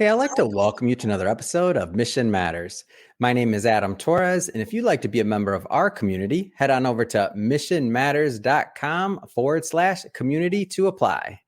Hey, I'd like to welcome you to another episode of Mission Matters. My name is Adam Torres, and if you'd like to be a member of our community, head on over to missionmatters.com/community to apply.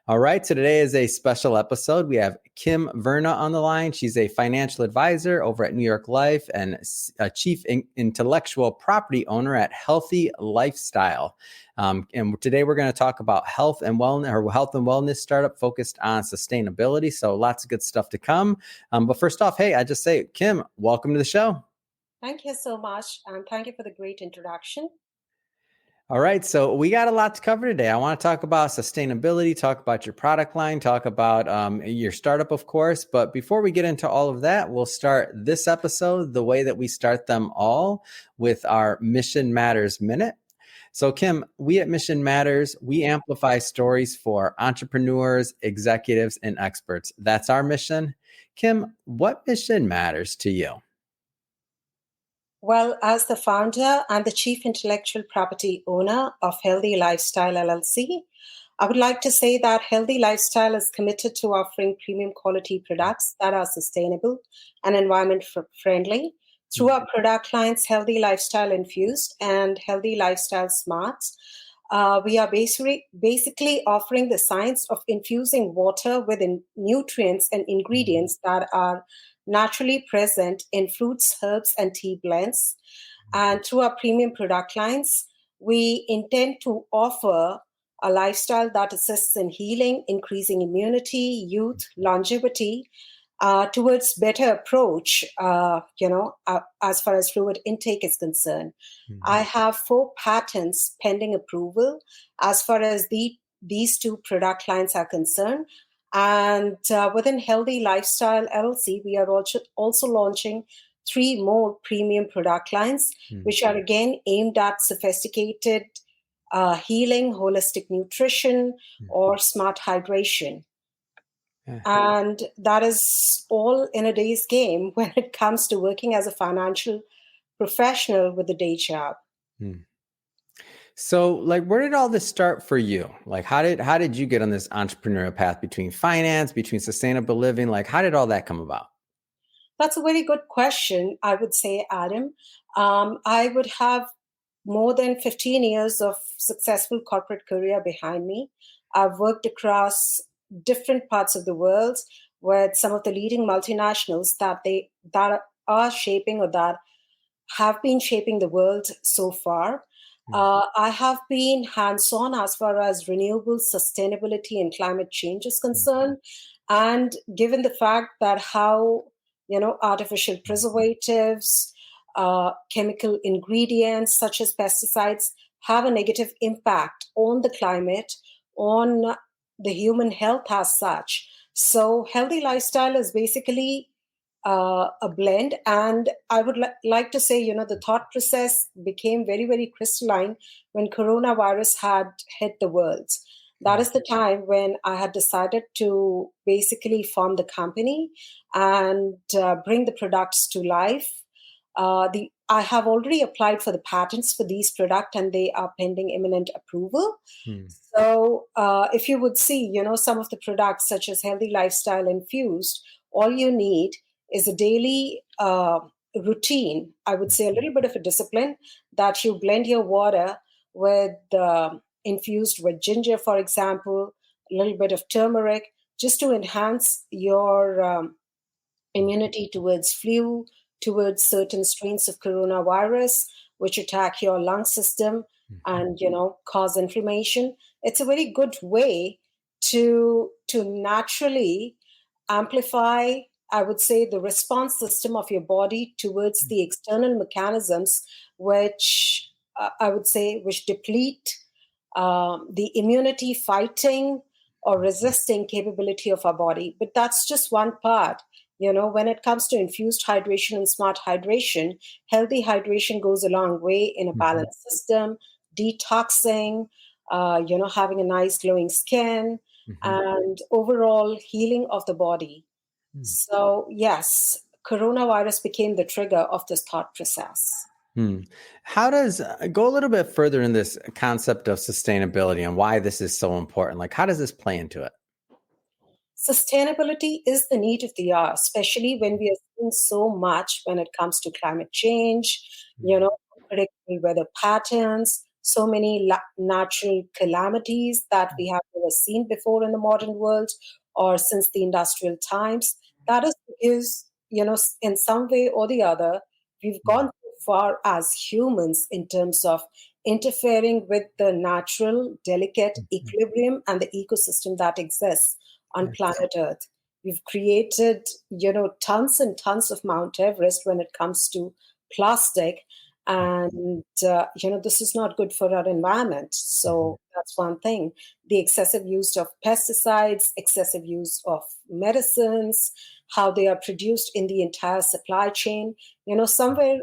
All right, so today is a special episode. We have Kim Verna on the line. She's a financial advisor over at New York Life and a chief intellectual property owner at Healthy Lifestyle. And today we're going to talk about health and wellness startup focused on sustainability. So lots of good stuff to come. But first off, hey, I just say, Kim, welcome to the show. Thank you so much, and thank you for the great introduction. All right, so we got a lot to cover today. I want to talk about sustainability, talk about your product line, talk about your startup, of course. But before we get into all of that, we'll start this episode the way that we start them all, with our Mission Matters Minute. So, Kim, we at Mission Matters, we amplify stories for entrepreneurs, executives, and experts. That's our mission. Kim, what mission matters to you? Well, as the founder and the chief intellectual property owner of Healthy Lifestyle LLC, I would like to say that Healthy Lifestyle is committed to offering premium quality products that are sustainable and environment friendly. Through our product lines, Healthy Lifestyle Infused and Healthy Lifestyle Smarts, we are basically offering the science of infusing water with nutrients and ingredients that are naturally present in fruits, herbs, and tea blends. And through our premium product lines, we intend to offer a lifestyle that assists in healing, increasing immunity, youth, longevity, towards better approach, as far as fluid intake is concerned. I have 4 patents pending approval as far as these 2 product lines are concerned. And within Healthy Lifestyle LLC, we are also launching 3 more premium product lines, which are again aimed at sophisticated healing, holistic nutrition, or smart hydration. And that is all in a day's game when it comes to working as a financial professional with a day job. So, where did all this start for you? How did you get on this entrepreneurial path between finance, between sustainable living? How did all that come about? That's a very good question, I would say, Adam. I would have more than 15 years of successful corporate career behind me. I've worked across different parts of the world with some of the leading multinationals that are shaping or that have been shaping the world so far. I have been hands-on as far as renewable sustainability and climate change is concerned. And given the fact that how, artificial preservatives, chemical ingredients such as pesticides have a negative impact on the climate, on the human health as such. So Healthy Lifestyle is basically a blend. And I would like to say, the thought process became very, very crystalline when coronavirus had hit the world. That is the time when I had decided to basically form the company and bring the products to life. I have already applied for the patents for these products, and they are pending imminent approval. So if you would see, some of the products such as Healthy Lifestyle Infused, all you need is a daily routine. I would say a little bit of a discipline that you blend your water with infused with ginger, for example, a little bit of turmeric, just to enhance your immunity towards flu, towards certain strains of coronavirus, which attack your lung system and cause inflammation. It's a very good way to naturally amplify, I would say, the response system of your body towards the external mechanisms, which I would say, which deplete the immunity fighting or resisting capability of our body. But that's just one part. When it comes to infused hydration and smart hydration, healthy hydration goes a long way in a balanced system, detoxing, having a nice glowing skin, and overall healing of the body. So, yes, coronavirus became the trigger of this thought process. How does go a little bit further in this concept of sustainability and why this is so important? How does this play into it? Sustainability is the need of the hour, especially when we are seeing so much when it comes to climate change, unpredictable weather patterns, so many natural calamities that we have never seen before in the modern world or since the industrial times. That is because, in some way or the other, we've gone too far as humans in terms of interfering with the natural, delicate equilibrium and the ecosystem that exists on planet Earth. We've created, tons and tons of Mount Everest when it comes to plastic. And, this is not good for our environment. So that's one thing. The excessive use of pesticides, excessive use of medicines, how they are produced in the entire supply chain. Somewhere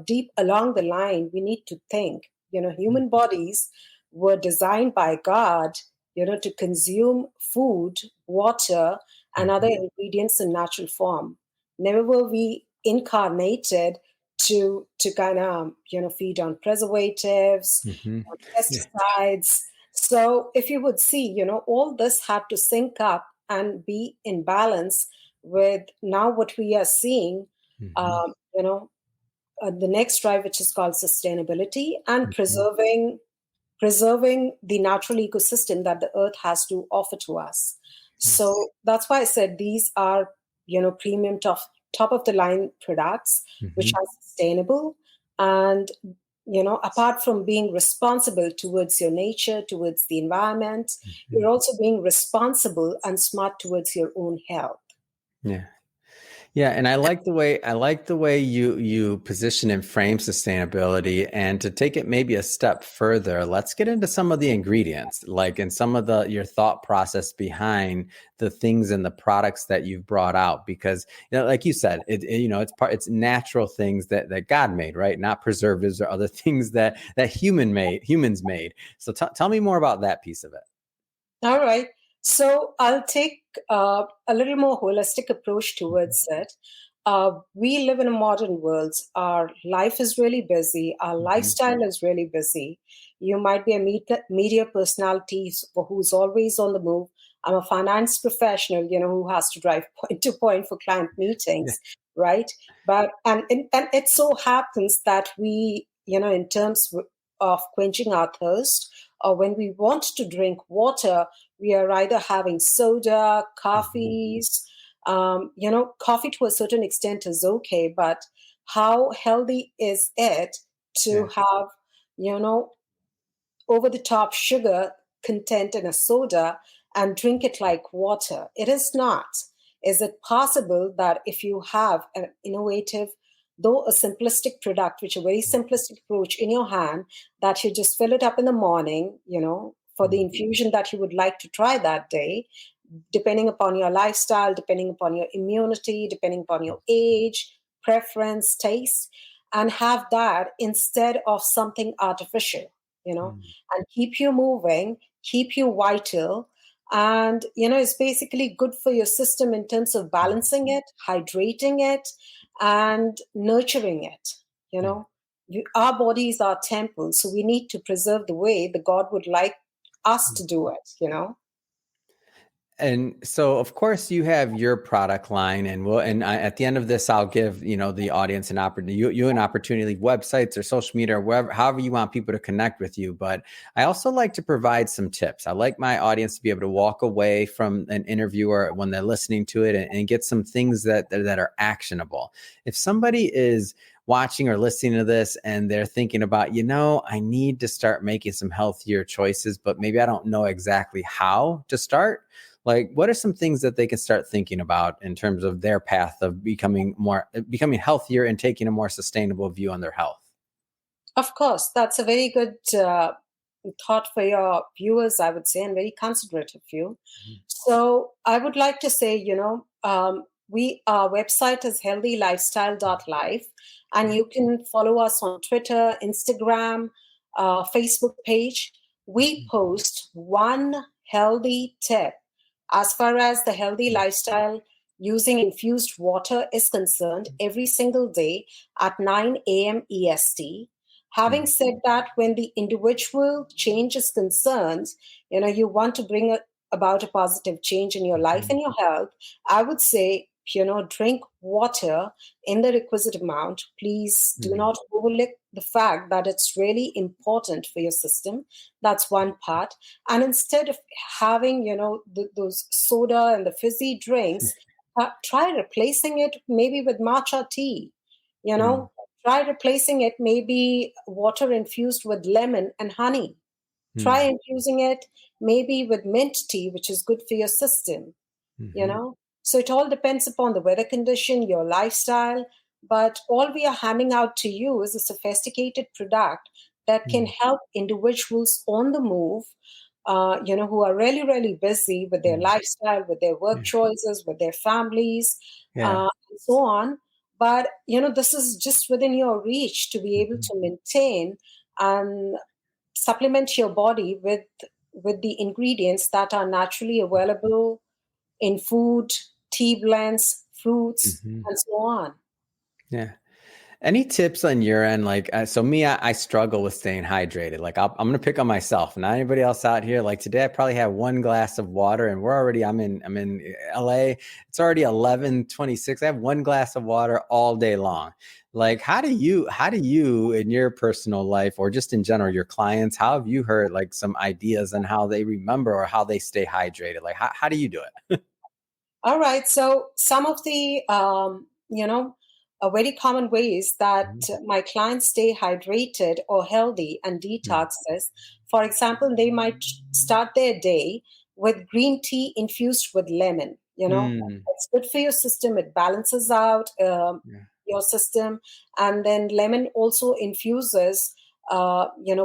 deep along the line, we need to think, human bodies were designed by God, to consume food, water, and other ingredients in natural form. Never were we incarnated to kind of feed on preservatives, on pesticides. So if you would see, all this had to sync up and be in balance with now what we are seeing. The next drive, which is called sustainability and preserving the natural ecosystem that the earth has to offer to us. So that's why I said these are, premium top of the line products, which are sustainable. And, apart from being responsible towards your nature, towards the environment, you're also being responsible and smart towards your own health. Yeah. Yeah, and I like the way you position and frame sustainability. And to take it maybe a step further, let's get into some of the ingredients, like in some of your thought process behind the things and the products that you've brought out. Because like you said, it's natural things that God made, right? Not preservatives or other things that humans made. So tell me more about that piece of it. All right. So I'll take a little more holistic approach towards it. We live in a modern world. Our life is really busy. Our lifestyle is really busy. You might be a media personality who's always on the move. I'm a finance professional, who has to drive point to point for client meetings, right? But and it so happens that we, in terms of quenching our thirst, or when we want to drink water, we are either having soda, coffees. Coffee to a certain extent is okay, but how healthy is it to have, over the top sugar content in a soda and drink it like water? It is not. Is it possible that if you have an innovative, though a simplistic product, which a very simplistic approach in your hand, that you just fill it up in the morning, for the infusion that you would like to try that day, depending upon your lifestyle, depending upon your immunity, depending upon your age, preference, taste, and have that instead of something artificial, and keep you moving, keep you vital. And, it's basically good for your system in terms of balancing it, hydrating it, and nurturing it. Our bodies are temples, so we need to preserve the way the God would like us to do it. And so, of course, you have your product line, and at the end of this, I'll give the audience an opportunity, you an opportunity, websites or social media or wherever, however you want people to connect with you. But I also like to provide some tips. I like my audience to be able to walk away from an interview or when they're listening to it and get some things that are actionable. If somebody is watching or listening to this and they're thinking about, I need to start making some healthier choices, but maybe I don't know exactly how to start. Like, what are some things that they can start thinking about in terms of their path of becoming healthier and taking a more sustainable view on their health? Of course, that's a very good thought for your viewers, I would say, and very considerate of you. So I would like to say, our website is healthylifestyle.life, and you can follow us on Twitter, Instagram, Facebook page. We post one healthy tip as far as the healthy lifestyle using infused water is concerned every single day at 9 a.m. EST. Having said that, when the individual change is concerned, you want to bring about a positive change in your life Mhm. and your health, I would say, drink water in the requisite amount. Please do Mm. not overlook the fact that it's really important for your system. That's one part. And instead of having, those soda and the fizzy drinks, try replacing it maybe with matcha tea. You Mm. know, try replacing it maybe water infused with lemon and honey. Try Mm. infusing it maybe with mint tea, which is good for your system, you Mhm. know. So it all depends upon the weather condition, your lifestyle. But all we are handing out to you is a sophisticated product that can Mm. help individuals on the move, who are really, really busy with their Mm. lifestyle, with their work Yeah. choices, with their families, Yeah. and so on. But, this is just within your reach to be able Mhm. to maintain and supplement your body with the ingredients that are naturally available in food, tea blends, fruits, Mhm. and so on. Yeah. Any tips on your end? Like, so me, I struggle with staying hydrated. Like, I'm gonna pick on myself, not anybody else out here. Like today, I probably have one glass of water, and I'm in LA. It's already 11:26. I have one glass of water all day long. Like, how do you in your personal life or just in general, your clients, how have you heard like some ideas on how they remember or how they stay hydrated? Like, how do you do it? All right. So some of the, very common ways that Mhm. my clients stay hydrated or healthy and Mm. detox is, for example, they might start their day with green tea infused with lemon. Mm. It's good for your system. It balances out Yeah. your system. And then lemon also infuses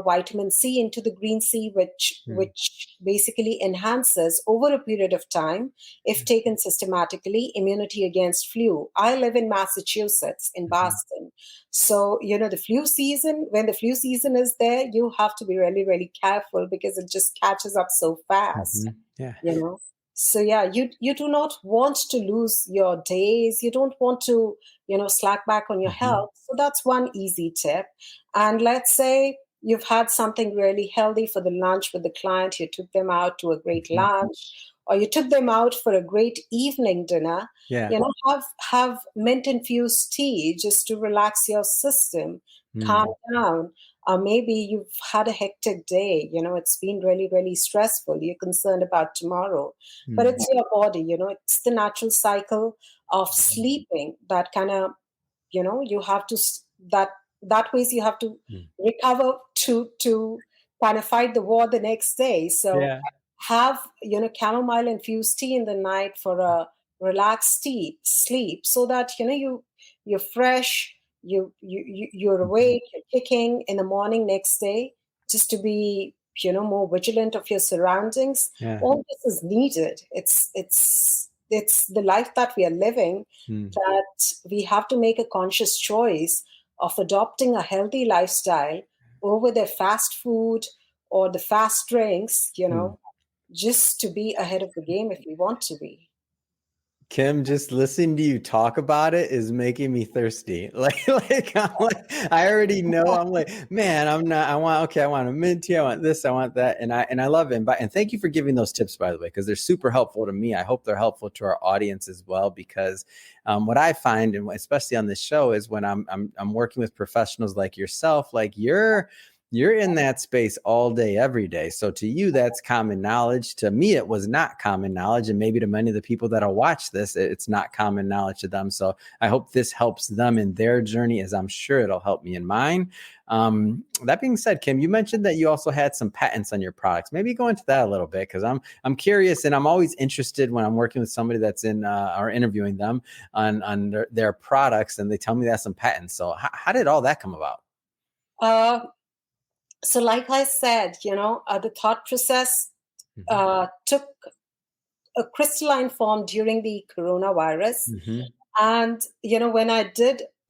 vitamin C into the green tea, which Mm. which basically enhances over a period of time, if taken systematically, immunity against flu. I live in Massachusetts, in Mhm. Boston. So, the flu season, when the flu season is there, you have to be really, really careful because it just catches up so fast, Mhm. Yeah. you know. So yeah, you do not want to lose your days. You don't want to, slack back on your Mhm. health. So that's one easy tip. And let's say you've had something really healthy for the lunch with the client, you took them out to a great Mhm. lunch, or you took them out for a great evening dinner, Yeah. have mint infused tea just to relax your system, calm Mm. down. Or maybe you've had a hectic day, it's been really, really stressful. You're concerned about tomorrow. But Mm. it's your body, it's the natural cycle of sleeping that kind of, you have to that ways you have to Mm. recover to kind of fight the war the next day. So Yeah. have, chamomile infused tea in the night for a relaxed sleep, so that you're fresh, you're Mhm. awake, you're kicking in the morning next day, just to be, more vigilant of your surroundings. Yeah. All this is needed. It's the life that we are living, Mm. that we have to make a conscious choice of adopting a healthy lifestyle over the fast food or the fast drinks, Mm. just to be ahead of the game if we want to be. Kim, just listening to you talk about it is making me thirsty. I already know. I'm like, man, I'm not. I want a mint tea. I want this. I want that. And I love it. And thank you for giving those tips, by the way, because they're super helpful to me. I hope they're helpful to our audience as well. Because what I find, and especially on this show, is when I'm working with professionals like yourself, like you're in that space all day, every day. So to you, that's common knowledge. To me, it was not common knowledge. And maybe to many of the people that'll watch this, it's not common knowledge to them. So I hope this helps them in their journey, as I'm sure it'll help me in mine. That being said, Kim, you mentioned that you also had some patents on your products. Maybe go into that a little bit, because I'm curious, and I'm always interested when I'm working with somebody that's in or interviewing them on their products, and they tell me they have some patents. So how did all that come about? Uh, so, like I said, the thought process Hmm. took a crystalline form during the coronavirus. Hmm. And, when I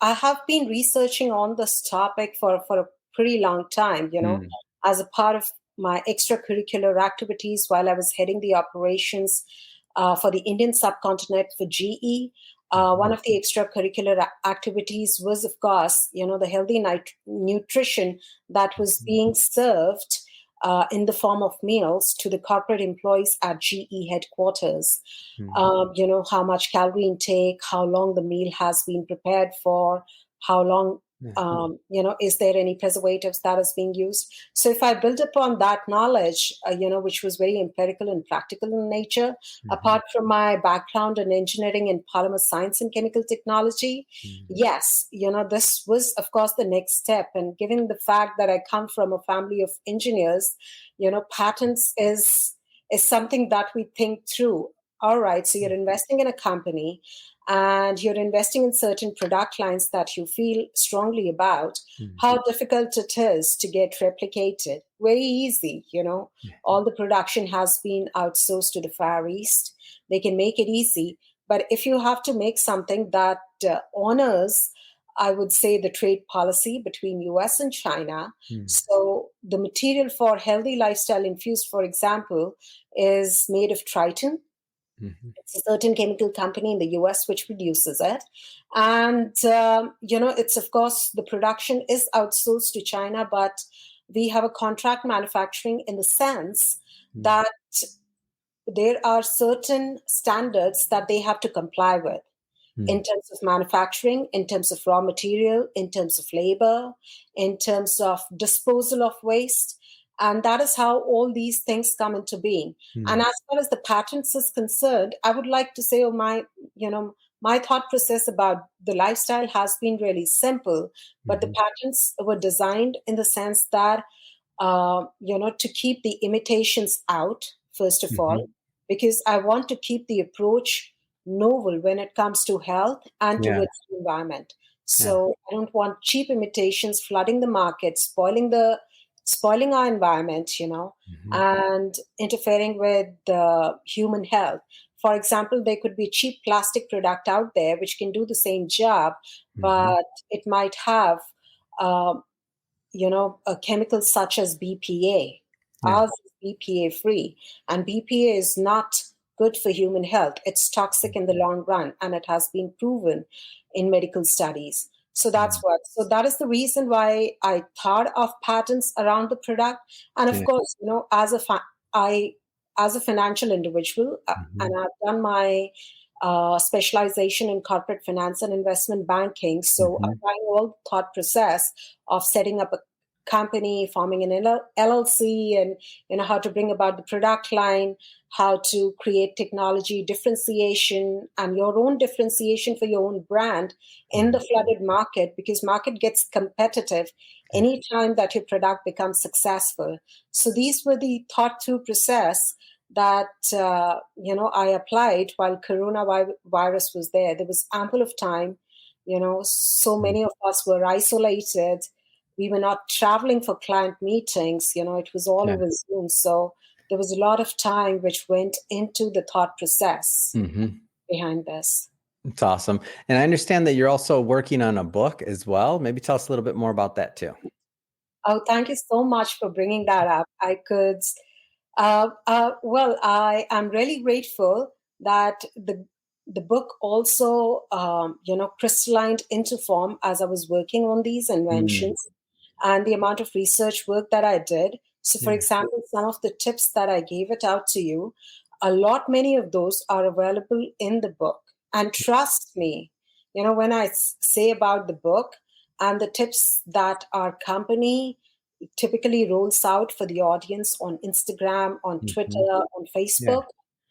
have been researching on this topic for a pretty long time, Mm. as a part of my extracurricular activities while I was heading the operations for the Indian subcontinent for GE. One Mhm. of the extracurricular activities was, of course, the healthy nutrition that was Mhm. being served in the form of meals to the corporate employees at GE headquarters. Mm-hmm. How much calorie intake, how long the meal has been prepared for, how long, Yeah. is there any preservatives that is being used? So if I build upon that knowledge, which was very empirical and practical in nature, Mm-hmm. apart from my background in engineering and polymer science and chemical technology, yes, this was, of course, the next step. And given the fact that I come from a family of engineers, patents is something that we think through. All right, so you're investing in a company and you're investing in certain product lines that you feel strongly about, Mm-hmm. how difficult it is to get replicated. Very easy, all the production has been outsourced to the Far East. They can make it easy. But if you have to make something that honors, I would say, the trade policy between US and China, Mm-hmm. so the material for healthy lifestyle infused, for example, is made of Triton. Mm-hmm. It's a certain chemical company in the US which produces it. And, it's, of course, the production is outsourced to China, but we have a contract manufacturing in the sense that there are certain standards that they have to comply with in terms of manufacturing, in terms of raw material, in terms of labor, in terms of disposal of waste. And that is how all these things come into being. And as far as the patents is concerned, I would like to say, my thought process about the lifestyle has been really simple, but the patents were designed in the sense that, to keep the imitations out, first of all, because I want to keep the approach novel when it comes to health and Yeah. towards the environment. Yeah. So I don't want cheap imitations flooding the market, spoiling our environment, and interfering with the human health. For example, there could be a cheap plastic product out there which can do the same job, but it might have, a chemical such as BPA. Yeah. Ours is BPA free, and BPA is not good for human health. It's toxic in the long run, and it has been proven in medical studies. So that's what. So that is the reason why I thought of patents around the product. And of Yeah. course, as a financial individual, and I've done my specialization in corporate finance and investment banking. So applying all the thought process of setting up a company, forming an LLC, and how to bring about the product line, how to create technology differentiation and your own differentiation for your own brand in the flooded market, because market gets competitive anytime that your product becomes successful. So these were the thought through process that I applied while coronavirus was there. There was ample of time. So many of us were isolated. We were not traveling for client meetings. It was all Yeah. over Zoom. So there was a lot of time which went into the thought process behind this. It's awesome. And I understand that you're also working on a book as well. Maybe tell us a little bit more about that too. Oh, thank you so much for bringing that up. I am really grateful that the book also, crystallized into form as I was working on these inventions and the amount of research work that I did. So, for example, some of the tips that I gave it out to you, many of those are available in the book. And trust me, when I say about the book and the tips that our company typically rolls out for the audience on Instagram, on Twitter, on Facebook,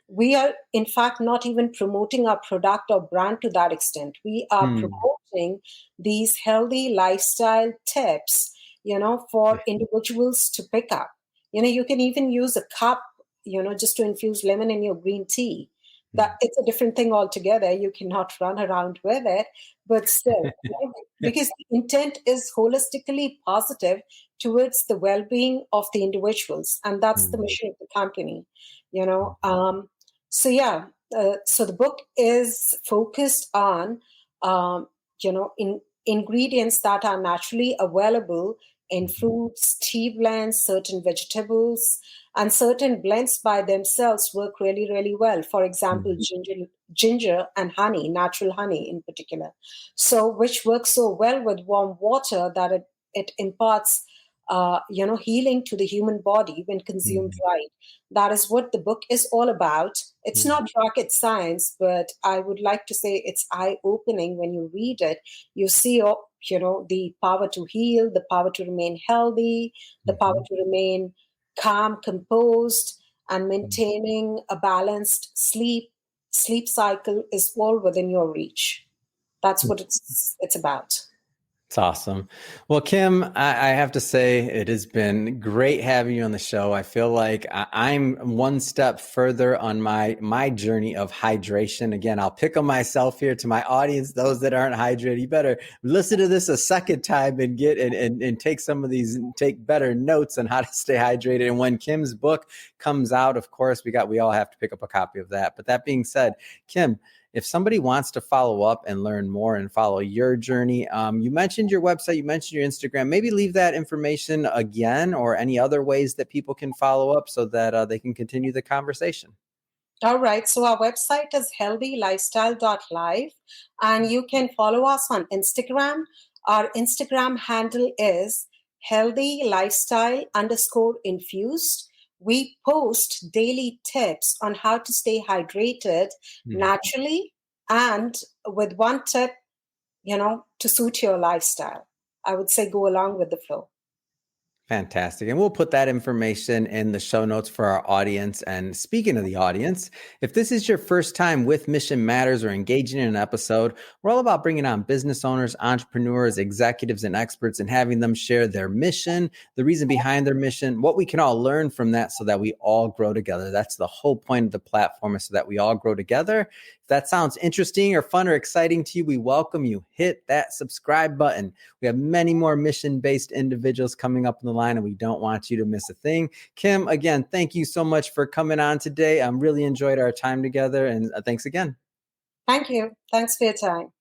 we are in fact not even promoting our product or brand to that extent. We are promoting these healthy lifestyle tips, for individuals to pick up. You can even use a cup, just to infuse lemon in your green tea. That it's a different thing altogether. You cannot run around with it, but still, because the intent is holistically positive towards the well-being of the individuals, and that's the mission of the company. So the book is focused on, ingredients that are naturally available in fruits, tea blends, certain vegetables, and certain blends by themselves work really, really well. For example, ginger and honey, natural honey in particular. So, which works so well with warm water that it imparts healing to the human body when consumed right. That is what the book is all about. It's not rocket science, but I would like to say it's eye-opening when you read it. You see, the power to heal, the power to remain healthy, the power to remain calm, composed, and maintaining a balanced sleep cycle is all within your reach. That's what it's about. It's awesome. Well, Kim, I have to say it has been great having you on the show. I feel like I'm one step further on my journey of hydration. Again, I'll pick on myself here to my audience, those that aren't hydrated. You better listen to this a second time and get and take some of these, take better notes on how to stay hydrated. And when Kim's book comes out, of course, we all have to pick up a copy of that. But that being said, Kim, if somebody wants to follow up and learn more and follow your journey, you mentioned your website, you mentioned your Instagram, maybe leave that information again or any other ways that people can follow up so that they can continue the conversation. All right. So our website is healthylifestyle.live, and you can follow us on Instagram. Our Instagram handle is healthylifestyle_infused. We post daily tips on how to stay hydrated naturally and with one tip, to suit your lifestyle. I would say go along with the flow. Fantastic. And we'll put that information in the show notes for our audience. And speaking of the audience, if this is your first time with Mission Matters or engaging in an episode, we're all about bringing on business owners, entrepreneurs, executives, and experts and having them share their mission, the reason behind their mission, what we can all learn from that so that we all grow together. That's the whole point of the platform, is so that we all grow together. If that sounds interesting or fun or exciting to you, we welcome you. Hit that subscribe button. We have many more mission-based individuals coming up in the line, and we don't want you to miss a thing. Kim, again, thank you so much for coming on today. Really enjoyed our time together, and thanks again. Thank you. Thanks for your time.